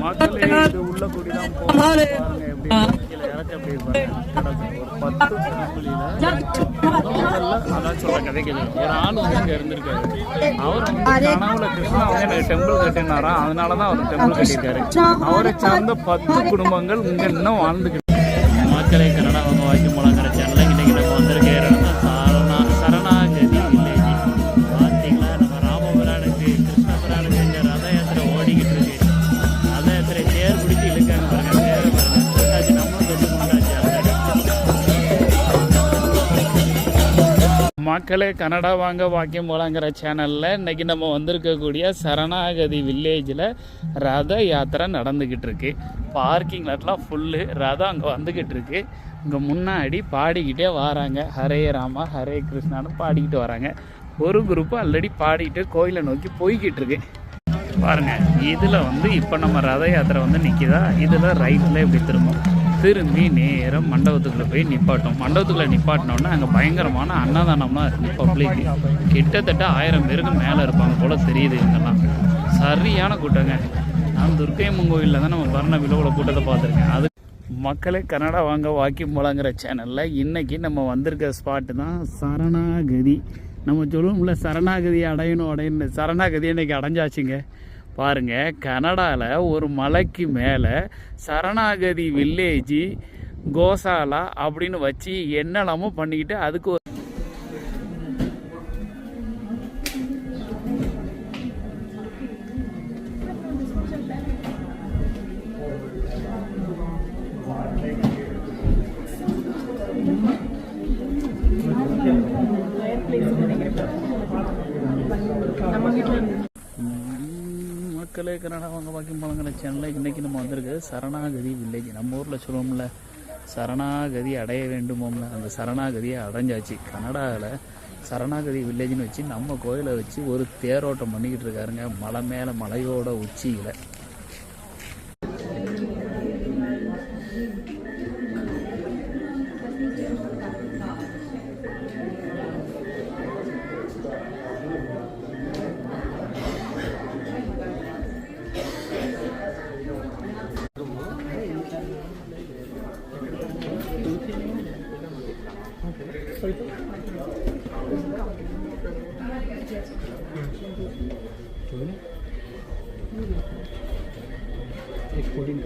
மக்களே இது உள்ள கூடி தான் போகணும். பாருங்க எப்படி கீழே இறக்க அப்படி ஒரு 10 அதான் சொல்ற கதை கேள்வி. ஒரு ஆள் வந்து இங்க இருந்திருக்காரு. அவர் வந்து கனவுல கிருஷ்ணா வந்து எனக்கு டெம்பிள் கட்டினாரா, அதனாலதான் அவர் டெம்பிள் கட்டியிருக்காரு. அவரை சார்ந்த 10 குடும்பங்கள் இங்க இன்னும் வாழ்ந்துக்கிட்டு. மக்களே கனடா அவங்க வாய்க்கு முழங்குற சேனல்ல இன்னைக்கு நம்ம வந்திருக்க சரணாகதி வில்லேஜ். பார்த்தீங்களா, நம்ம ராமபுரானுக்கு கிருஷ்ணபுரானுக்கு இங்க ரத யாத்திரை ஓடிக்கிட்டு இருக்கு. ரத யாத்திரை தேர் பிடிச்சி இழுக்காங்க பாருங்க. தேரை பாருங்க, நம்மளும் கட்டி கொண்டாச்சு. மக்களே கனடா வாங்க வாக்கியம் போலாங்கிற சேனலில் இன்றைக்கி நம்ம வந்திருக்கக்கூடிய சரணாகதி வில்லேஜில் ரத யாத்திரை நடந்துக்கிட்டு இருக்கு. பார்க்கிங் லாட்லாம் ஃபுல்லு, ரதம் அங்கே வந்துக்கிட்டு இருக்கு. இங்கே முன்னாடி பாடிக்கிட்டே வராங்க, ஹரே ராமா ஹரே கிருஷ்ணான்னு பாடிக்கிட்டு வராங்க. ஒரு குரூப்பு ஆல்ரெடி பாடிக்கிட்டு கோயிலை நோக்கி போய்கிட்டு இருக்கு. பாருங்கள், இதில் வந்து இப்போ நம்ம ரத யாத்திரை வந்து நிற்கிதா, இதில் ரைட்டில் இப்படி திரும்பி நேரம் மண்டபத்துக்குள்ளே போய் நிப்பாட்டும். மண்டபத்துக்குள்ளே நிப்பாட்டினோன்னா அங்கே பயங்கரமான அன்னதானம்லாம் இருக்குது. பப்ளிக் கிட்டத்தட்ட 1000 பேருக்கு மேலே இருப்பாங்க போல் தெரியுது. இவங்கெல்லாம் சரியான கூட்டங்க. நான் துர்க்கையம்மன் கோயிலில் தான் நம்ம பரண விழாவில் கூட்டத்தை பார்த்துருக்கேன். அது மக்களே கனடா வாங்க வாக்கியம் போலாங்கிற சேனலில் இன்றைக்கி நம்ம வந்திருக்க ஸ்பாட்டு தான் சரணாகதி. நம்ம சொல்லுவோம்ல சரணாகதி அடையணும் சரணாகதி இன்றைக்கி அடைஞ்சாச்சுங்க. பாருங்கள், கனடாவில் ஒரு மலைக்கு மேலே சரணாகதி வில்லேஜி கோசாலா அப்படின்னு வச்சு என்னெல்லாமோ பண்ணிக்கிட்டு அதுக்கு ஒரு மக்களே கனடா வாங்க வாக்கியம் போலாங்கிற சேனலில் இன்றைக்கி நம்ம வந்திருக்கிறது சரணாகதி வில்லேஜ். நம்ம ஊரில் சொல்லுவோம்ல சரணாகதி அடைய வேண்டுமோம்ல, அந்த சரணாகதியை அடைஞ்சாச்சு. கனடாவில் சரணாகதி வில்லேஜ்னு வச்சு நம்ம கோயிலை வச்சு ஒரு தேரோட்டம் பண்ணிக்கிட்டு இருக்காருங்க, மலை மேலே மலையோட உச்சியில். It's 14.